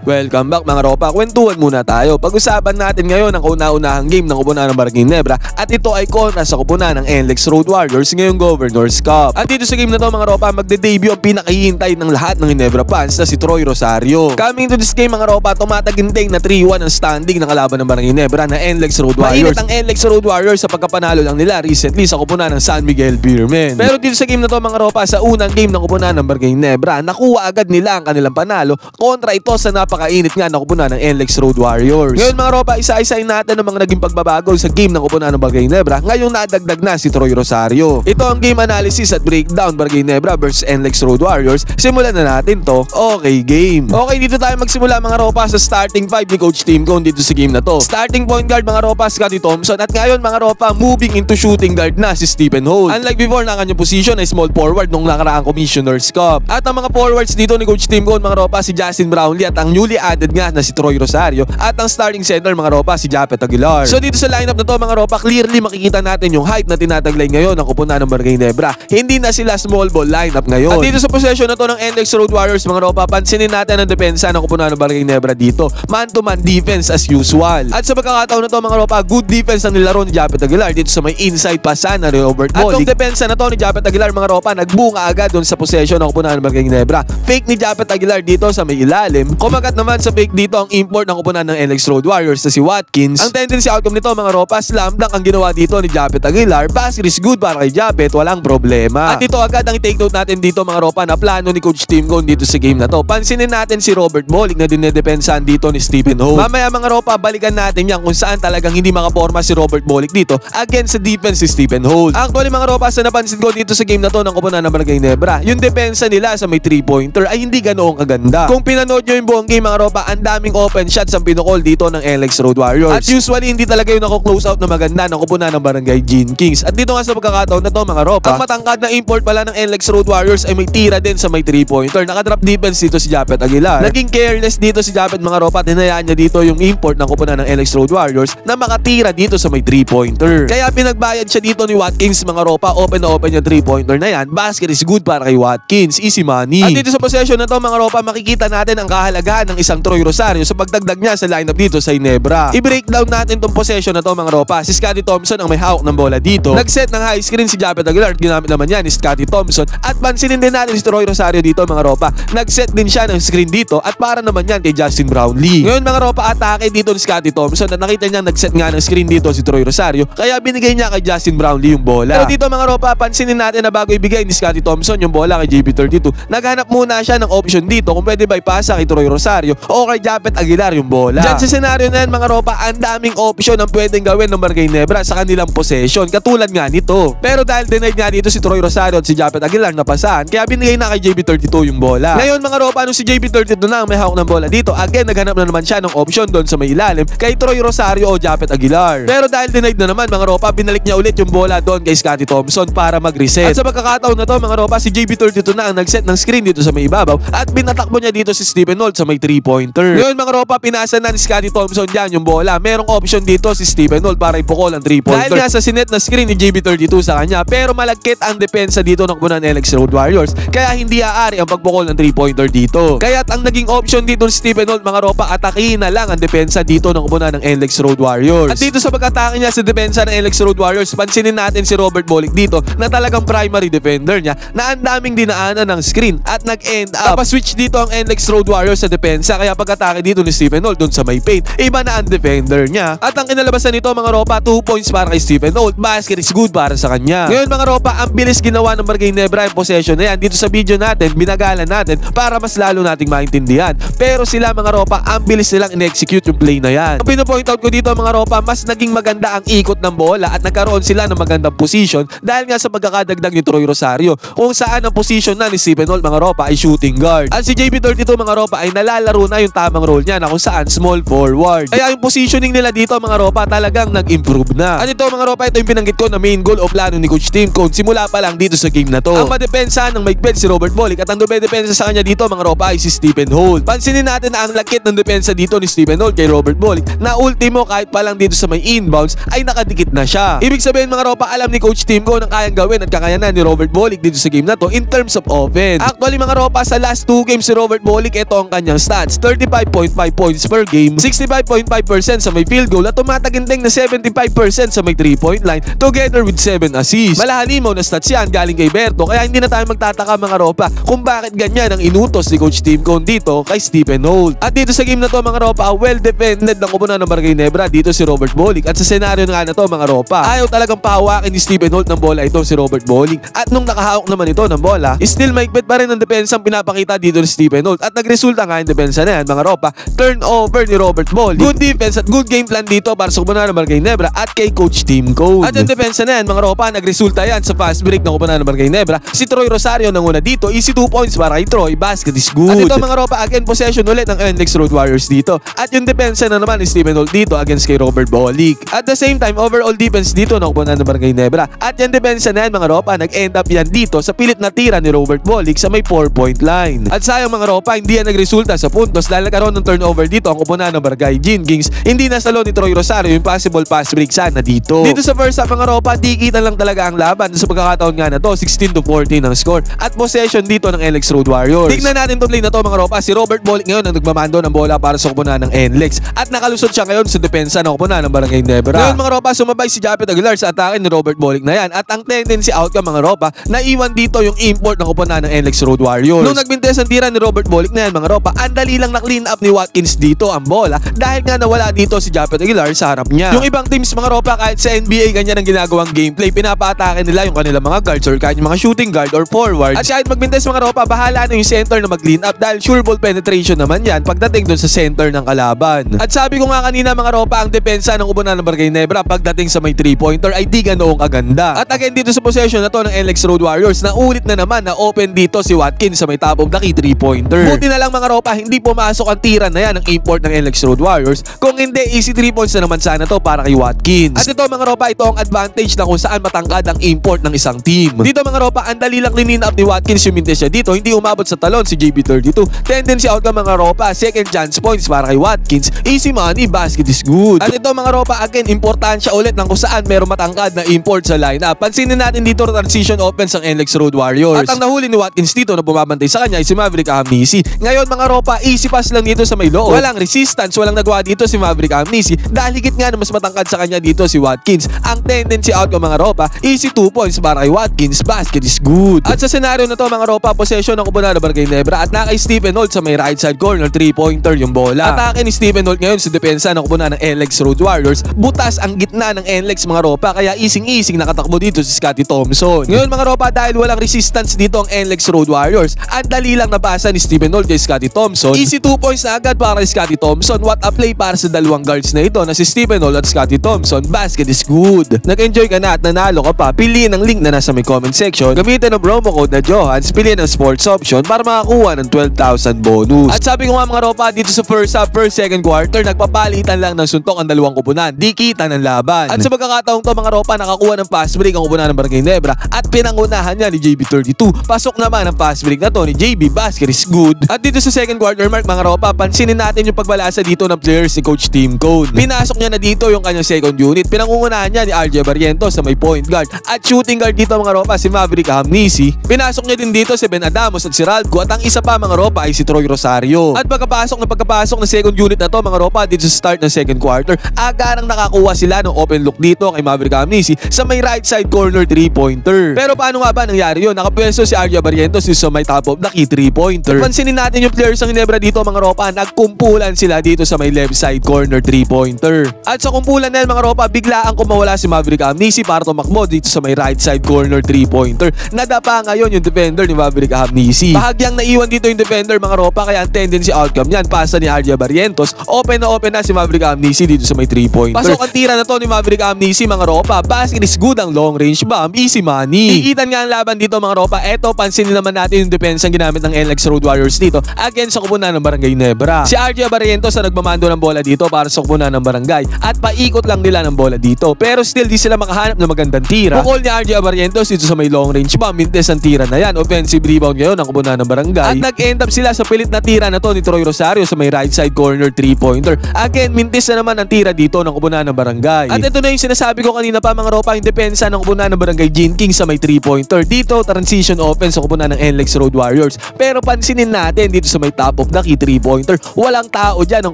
Welcome back mga ropa, kwentuhan muna tayo. Pag-usapan natin ngayon ang kauna-unahang game ng kupunan ng Barangay Ginebra at ito ay kontra sa kupunan ng NLEX Road Warriors ngayong Governors Cup. At dito sa game na to mga ropa, magde-debut ang pinakahihintay ng lahat ng Ginebra fans na si Troy Rosario. Coming to this game mga ropa, tumataginting na 3-1 ang standing ng kalaban ng Barangay Ginebra na NLEX Road Warriors. Mainit ang NLEX Road Warriors sa pagkapanalo lang nila recently sa kupunan ng San Miguel Beermen. Pero dito sa game na to mga ropa, sa unang game ng kupunan ng Barangay Ginebra, nakuha agad nila ang kanilang panalo kontra ito sa napakainit nga na kupunan ng NLEX Road Warriors. Ngayon mga ropa, isa-isahin natin ang mga naging pagbabago sa game ng kupunan ng Barangay Ginebra. Ngayong nadagdag na si Troy Rosario. Ito ang game analysis at breakdown Barangay Ginebra versus NLEX Road Warriors. Simulan na natin to. Okay game. Okay, dito tayo magsimula mga ropa sa starting 5 ni Coach Team Cone dito sa game na to. Starting point guard mga ropa, Scotty Thompson, at ngayon mga ropa, moving into shooting guard na si Stephen Holt. Unlike before na kanyang position ay small forward nung nakaraang Commissioner's Cup. At ang mga forwards dito ni Coach Team Cone mga ropa, si Justin Brownlee at ang newly added nga na si Troy Rosario at ang starting center mga ropa, si Japet Aguilar. So dito sa lineup na to mga ropa, clearly makikita natin yung height na tinataglay ngayon ng kupunan ng Barangay Ginebra. Hindi na sila small ball lineup ngayon. At dito sa possession na to ng NLEX Road Warriors mga ropa, pansinin natin ang depensa ng kupunan ng Barangay Ginebra dito. Man-to-man defense as usual. At sa pagkakataon na to mga ropa, good defense ang nilaro ni Japet Aguilar dito sa may inside pasan na Robert Bolick. At yung depensa na to ni Japet Aguilar mga ropa, nagbunga agad dun sa possession ng kupunan ng Barangay Ginebra. Fake ni Japet Aguilar dito sa may ilalim. Kumagat naman sa fake dito ang import ng kupunan ng NLEX Road Warriors na si Watkins. Ang tendency outcome nito mga ropa, slam dunk ang ginawa dito ni Japet Aguilar. Basket is good para kay Japet, walang problema. At ito agad ang take note natin dito mga ropa na plano ni Coach Team Cone dito sa game na to. Pansinin natin si Robert Bolick na dinedepensahan dito ni Stephen Holt. Mamaya mga ropa, balikan natin yan kung saan talagang hindi makaporma si Robert Bolick dito against sa defense si Stephen Holt. Actually mga ropa, sa napansin ko dito sa game na to ng kupunan ng Barangay Ginebra, yung depensa nila sa may 3-pointer ay hindi ganoong kaganda. Kung pinanood nyo yung buong game mga ropa, ang daming open shots ang pinukol dito ng NLEX Road Warriors. At usually hindi talaga yung nako-close out na maganda ng kupunan ng Barangay Gene Kings. At dito nga sa pagkakataon na to mga ropa, ang matangkad na import pala ng NLEX Road Warriors ay may tira din sa may 3-pointer. Nakadrop defense dito si Japet Aguilar. Naging careless dito si Japet mga ropa, tinayaan niya dito yung import ng kupunan ng NLEX Road Warriors na makatira dito sa may 3-pointer. Kaya pinagbayad siya dito ni Watkins mga ropa, open na open yung 3-pointer na yan. Basket is good para kay Watkins, easy money. At dito sa possession na to mga ropa, makikita natin ang kahalagahan ng isang Troy Rosario sa pagdagdag niya sa lineup dito sa Ginebra. I-breakdown natin tong possession na to mga ropa. Si Scotty Thompson ang may hawak ng bola dito. Nag-set ng high screen si Japet Aguilar, ginamit naman yan ni Scotty Thompson. At pansinin din natin si Troy Rosario dito mga ropa. Nag-set din siya ng screen dito at para naman yan kay Justin Brownlee. Ngayon mga ropa, atake dito ni Scotty Thompson at nakita niya nag-set nga ng screen dito si Troy Rosario kaya binigay niya kay Justin Brownlee yung bola. Pero dito mga ropa, pansinin natin na bago ibigay ni Scotty Thompson yung bola kay JB32, naghanap muna siya ng option dito kung pwede ba ipasa kay Troy Rosario o kay Japet Aguilar yung bola. Diyan sa senaryo na yan mga ropa, ang daming option ang pwedeng gawin ng Barangay Ginebra sa kanilang possession katulad nga nito. Pero dahil denied nga dito si Troy Rosario at si Japet Aguilar na pasahan, kaya binigay na kay JB32 yung bola. Ngayon mga ropa, si JB32 na ang may hawak ng bola dito, again naghanap na naman siya ng option doon sa may ilalim kay Troy Rosario o Japet Aguilar. Pero dahil denied na naman mga ropa, binalik niya ulit yung bola doon kay Scotty Thompson para mag-reset. At sa pagkakataon na to mga ropa, si JB32 na ang nag-set ng screen dito sa may ibabaw at binatakbo niya dito si Stephen Holt sa may 3-pointer. Ngayon mga ropa, pinasa na ni Scotty Thompson dyan yung bola. Merong option dito si Stephen Holt para ipukol ang 3-pointer. Dahil nga sa sinet na screen ni JB32 sa kanya, pero malagkit ang depensa dito ng kupunan ng NLEX Road Warriors kaya hindi aari ang pagpukol ng 3-pointer dito. Kaya ang naging option dito ni Stephen Holt mga ropa, atakihin na lang ang depensa dito ng kupunan ng NLEX Road Warriors. At dito sa pag-atake niya sa depensa ng NLEX Road Warriors, pansinin natin si Robert Bolick dito na talagang primary defender niya na ang daming dinaanan ng screen at nag-end up. Switch dito ang NLEX Road Warriors sa depensa kaya pag-atake dito ni Stephen Holt doon sa may paint, iba na ang defender niya. At ang kinalabasan nito mga ropa, 2 points para kay Stephen Holt. Basket is good para sa kanya. Ngayon mga ropa, ang bilis ginawa ng Barangay Ginebra yung possession na yan. Dito sa video natin, binagalan natin para mas lalo nating maintindihan. Pero sila mga ropa, ang bilis nilang in-execute yung play na yan. Ang pinopoint out ko dito mga ropa, mas naging maganda ang ikot ng bola at nagkaroon sila ng magandang position dahil nga sa pagkakadagdag ni Troy Rosario kung saan ang position na ni Stephen Holt mga ropa ay shooting guard. At si JB32 mga ropa ay nalalaro na yung tamang role niya na kung saan small forward. Kaya yung positioning nila dito mga ropa talagang nag-improve na. At ito mga ropa, ito yung pinanggit ko na main goal o plano ni Coach Team Cone simula pa lang dito sa game na to. Ang madepensa ng Mike Bell si Robert Bolick at ang dumedepensa sa kanya dito mga ropa ay si Stephen Holt. Pansinin natin na ang lakit ng depensa dito ni Stephen Holt kay Robert Bolick na ultimo kahit pa lang dito sa may inbounds ay nakadikit na siya. Ibig sabihin mga ropa, alam ni Coach Team Cone ang kayang gawin at kakayanan ni Robert Bolick dito sa game na to in terms of offense. Actually mga ropa, sa last 2 games si Robert Bolick, ito ang kanyang stats, 35.5 points per game, 65.5% sa may field goal at tumataginting na 75% sa may 3-point line together with 7 assists. Malahalimaw na stats yan galing kay Berto kaya hindi na tayo magtataka mga ropa kung bakit ganyan ang inutos ni Coach Tim Cone dito kay Stephen Holt. At dito sa game na to mga ropa, well defended ng kupunan ng Barangay Nebra dito si Robert Bolick at sa senaryo nga na to mga ropa, ayaw talagang pahawakin ni Stephen Holt ng bola ito si Robert Bolick at nung nakahawak naman ito ng bola, still maigpit pa rin ang depensang pinapakita dito ni Stephen Holt at nagresulta nga yung depensa na yan mga ropa, turnover ni Robert Bolick. Good defense at good game plan dito para sa kupunan ng Barangay Nebra at kay Coach Tim Cone. At yung depensa na yan mga ropa, nagresulta yan sa fast break ng kupunan ng Barangay Nebra. Si Troy Rosario nanguna dito, easy 2 points para kay Troy, basket is good. At ito mga ropa, again possession ulit ng NLEX Road Warriors dito at yung depensa na naman ni Stephen Holt dito against kay Robert Bolick. At the same time, overall defense dito ng kupunan ng Barangay Nebra at yung depensa na yan mga ropa, nag-end up yan dito sa pilit na tira ni Robert Bolick sa may 4-point line. At sayang mga ropa, hindi yan nagresulta sa puntos dahil nagkaroon ng turnover dito ang kupunan ng Barangay Gene Kings. Hindi nasalo ni Troy Rosario yung possible pass break sana dito. Dito sa first half mga ropa, dikitan lang talaga ang laban sa pagkakataon nga na to, 16-14 ang score at possession dito ng NLEX Road Warriors. Tignan natin itong play na to mga ropa, si Robert Bolick ngayon ang nagmamando ng bola para sa kupunan ng NLEX at nakalusot siya ngayon sa depensa ng kupunan ng Barangay Nebra. Ngayon mga ropa, sumabay si Japet Aguilar sa atake ni Robert Bolick na yan at ang tendency outcome mga ropa, naiwan dito yung import ng kupunan ng NLEX Road Warriors. Nung nagbintes ang tira ni Robert Bolick na yan mga ropa, ang dali lang na-clean up ni Watkins dito ang bola dahil nga nawala dito si Japet Aguilar sa harap niya. Yung ibang teams mga ropa, kahit sa NBA ganyan ang ginagawang gameplay, pinapatake nila yung kanilang mga guards or kahit yung mga shooting guard or forward. At kahit magbintes mga ropa, bahala na yung center na mag-clean up dahil sure ball penetration naman yan pagdating doon sa center ng kalaban. At sabi ko nga kanina mga ropa, ang depensa ng kupunan ng Barangay Nebra pagdating sa may 3-pointer ay di ganoong kaganda. At again dito sa possession na to ng NLEX Road Warriors, na ulit na naman na open dito si Watkins sa may top of the key 3-pointer. Buti na lang mga ropa, hindi pumasok ang tira na yan ng import ng NLEX Road Warriors. Kung hindi, easy 3 points na naman sana to para kay Watkins. At ito mga ropa, ito ang advantage na kung saan matangkad ang import ng isang team. Dito mga ropa, ang dali lang clean up ni Watkins yung mintes niya dito, hindi umabot sa talon si JB32. Tendency outcome mga ropa, second chance points para kay Watkins, easy money, basket is good. At ito mga ropa, again, importansya ulit ng kung saan meron matangkad na import sa lineup. Pansinin natin dito transition offense ang NLEX Road Warriors. At ang nahuli ni Watkins dito na bumabantay sa kanya ay si Maverick Amnisi. Ngayon mga ropa, easy pass lang dito sa may loob. Walang resistance, walang nagawa dito si Maverick Amnisi dahil higit nga na mas matangkad sa kanya dito si Watkins. Ang tendency outcome mga ropa, easy 2 points para kay Watkins, basket is good. At sa senaryo na to mga ropa, possession ng kupunan ng Barangay Nebra at nakay Stephen Holt sa may right side corner, 3-pointer yung bola. Atake ni Stephen Holt ngayon sa depensa ng kupunan ng NLEX Road Warriors. Butas ang gitna ng NLEX mga ropa, kaya ising-ising nakatakbo dito si Scottie Thompson. Ngayon mga ropa, dahil walang resistance dito ang NLEX Road Warriors, ang dali lang nabasa ni Stephen Holt kay Scottie Thompson. Easy 2 points na agad para kay Scottie Thompson. What a play para sa dalawang guards na ito na si Stephen Holt at Scottie Thompson. Basket is good. Nag-enjoy ka na at nanalo ka pa? Piliin ang link na nasa may comment section. Gamitin ang promo code na Johans, piliin ang sports option para makakuha ng 12,000 bonus. At sabi ko nga mga ropa, dito sa first half, first second quarter, nagpapalitan lang ng suntok ang dalawang kupunan. Di kita ng laban. At sa pagkakataong to mga ropa, nakakuha ng fast break ang kupunan ng Barangay Nebra at pinangunahan niya ni JB32. Pasok naman ang fast break na to ni JB, basket is good. At dito sa second quarter mark mga ropa, pansinin natin yung pagbalasa dito ng players ni Coach Tim Cone. Pinasok niya na dito yung kanyang second unit. Pinangungunahan niya ni RJ Barrientos sa may point guard. At shooting guard dito mga ropa, si Maverick Amnisi. Pinasok niya din dito si Ben Adamos at si Ralph. At ang isa pa mga ropa ay si Troy Rosario. At pagkapasok ng second unit na to mga ropa, dito sa start ng second quarter, agarang nakakuha sila ng open look dito kay Maverick Amnisi sa may right side corner 3-pointer. Pero paano nga ba nangyari yun? Nakapwesto si RJ Barrientos sa may top of the key 3-pointer. Pansinin natin yung players ng Ginebra dito mga ropa, nagkumpulan sila dito sa may left side corner 3-pointer. At sa kumpulan na yan mga ropa, biglaan kumawala si Maverick Amnisi para tumakbo dito sa may right side corner 3-pointer. Nadapa ngayon yung defender ni Maverick Amnisi. Bahagyang naiwan dito yung defender mga ropa, kaya ang tendency outcome niyan, pasa ni RJ Barrientos, open na si Maverick Amnisi dito sa may 3-pointer. Pasok ang tira na to ni Maverick Amnisi mga ropa, basket is good, ang long range bomb, easy money. Ikitan nga ang laban dito mga ropa. Eto, pansinin naman natin yung defense ang ginamit ng NLEX Road Warriors dito against sa kupunan ng Barangay Nebra. Si RJ Barrientos na nagmamando ng bola dito para sa kupunan ng barangay at paikot lang nila ng bola dito, pero still di sila makahanap ng magandang tira. Bukol ni RJ Barrientos dito sa may long range bomb, mintes ang tira na yan, offensive rebound ngayon ang kupunan ng barangay at nag-end up sila sa pilit na tira na to ni Troy Rosario sa may right side corner 3-pointer. Again, mintes na naman ang tira dito ng kupunan ng barangay. At ito na yung sinasabi ko kanina pa mga ropa, yung depensa ng kupunan ng Barangay Gene King sa may 3-pointer. Dito, transition offense sa kupunan ng NLEX Road Warriors. Pero pansinin natin dito sa may top of the key 3-pointer. Walang tao dyan ang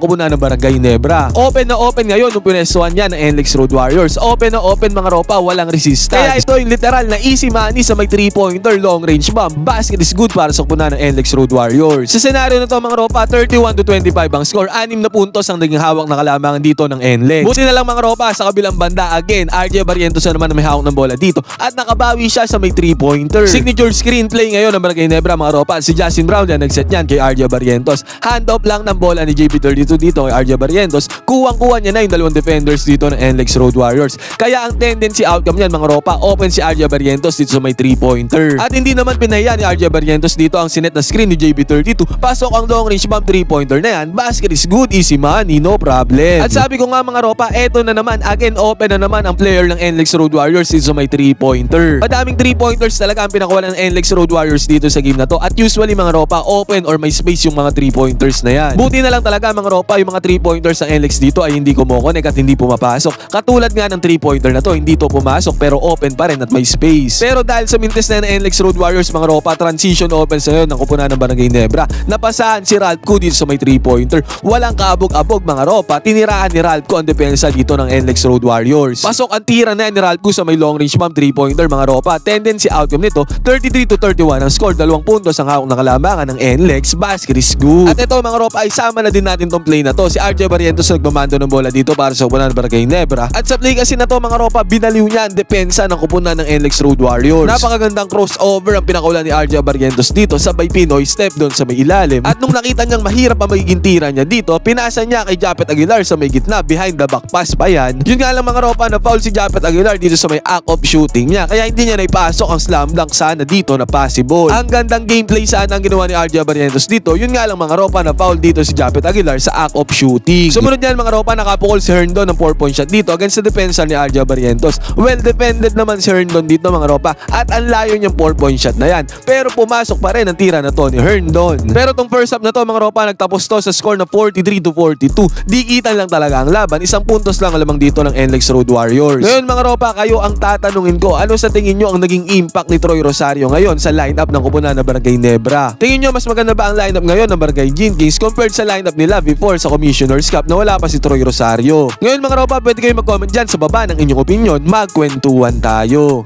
Koponan ng Barangay Nebra. Open na open ngayon nung pinestuhan niya ng NLEX Road Warriors. Open na open mga ropa, walang resistance. Kaya ito yung literal na easy money sa may 3-pointer, long range bomb. Basket is good para sa Koponan ng NLEX Road Warriors. Sa senaryo na to mga ropa, 31-25 ang score. 6 na puntos ang naging hawak na kalamangan dito ng NLEX. Buti na lang mga ropa, sa kabilang banda again, RJ Barrientos na naman na may hawak ng bola dito at nakabawi siya sa may 3-pointer. Signature screenplay ngayon ng Barangay Nebra mga ropa. Si Justin Brown yan nagset niyan kay RJ Barrientos. Hand off lang ng bola ni JP32 dito kay RJ Barrientos. Kuwang-kuha niya na yung dalawang defenders dito ng NLEX Road Warriors. Kaya ang tendency outcome niyan mga ropa, open si RJ Barrientos dito sa may 3-pointer. At hindi naman pinaya ni RJ Barrientos dito ang sinet na screen ni JP32. Pasok ang long range bomb 3-pointer na yan. Basket is good, easy money, no problem. At sabi ko nga mga ropa, eto na naman, again open na naman ang player ng NLEX Road Warriors dito sa may 3-pointer. Madaming 3-pointers talaga ang pinakuha ng NLEX Road Warriors dito sa game na to. At usually mga ropa, open or may space yung mga 3-pointers na yan. Buti na lang talaga mga ropa, yung mga 3-pointers ng NLEX dito ay hindi kumokonek at hindi pumapasok. Katulad nga ng 3-pointer na to, hindi to pumasok pero open pa rin at may space. Pero dahil sa mintes na ng NLEX Road Warriors mga ropa, transition open sa ngayon ng Koponan ng Barangay Nebra. Napasahan si Ralph dito sa may 3-pointer. Walang kaabog-abog mga ropa, tiniraan ni Ralph ang depensa dito ng NLEX Road Warriors. Pasok ang tira na ni Ralph sa may long range bomb 3-pointer mga ropa. Tendency outcome nito 33-31 ang score, 2 puntos ang hawak na kalamangan ng NLEX. Basket is good. At ito mga ropa, ay sama na din natin tong play na to. Si RJ Barrientos nagmamando ng bola dito para sa Koponan ng Barangay Nebra. At sa play kasi na to mga ropa, binaliw niya ang depensa ng Koponan ng NLEX Road Warriors. Napakagandang crossover ang pinakaula ni RJ Barrientos dito, sabay Pinoy step doon sa may ilalim. At nung nakita niyang mahirap ang magiging tira niya dito, pinasa niya kay Japet Aguilar sa may gitna, behind the back pass pa yan. Yun nga lang mga ropa, na foul si Japet Aguilar dito sa may act of shooting niya. Kaya hindi niya naipasok ang slam dunk sana dito na possible. Ang gandang gameplay sana ang ginawa ni RJ Barrientos dito. Yun nga lang mga ropa, na foul dito si Japet Aguilar sa act of shooting. Sumunod yan mga ropa, nakapukol si Herndon ng 4-point shot dito against the defense ni RJ Barrientos. Well defended naman si Herndon dito mga ropa, at ang layo niyang 4-point shot na yan. Pero pumasok pa rin ang tira na to ni Herndon. Pero tong first half na to mga ropa, nagtapos to sa score na 43-42. Dikitan lang talaga ang laban. 1 puntos lang lamang dito ng NLEX Road Warriors. Ngayon mga ropa, kayo ang tatanungin ko, ano sa tingin nyo ang naging impact ni Troy Rosario ngayon sa lineup ng Koponan ng Barangay Nebra? Tingin nyo mas maganda ba ang lineup ngayon ng Barangay Gin Kings compared sa lineup nila before sa Commissioner's Cup na wala pa si Troy Rosario? Ngayon mga ropa, pwede kayo mag-comment dyan sa baba ng inyong opinion. Magkwentuhan tayo.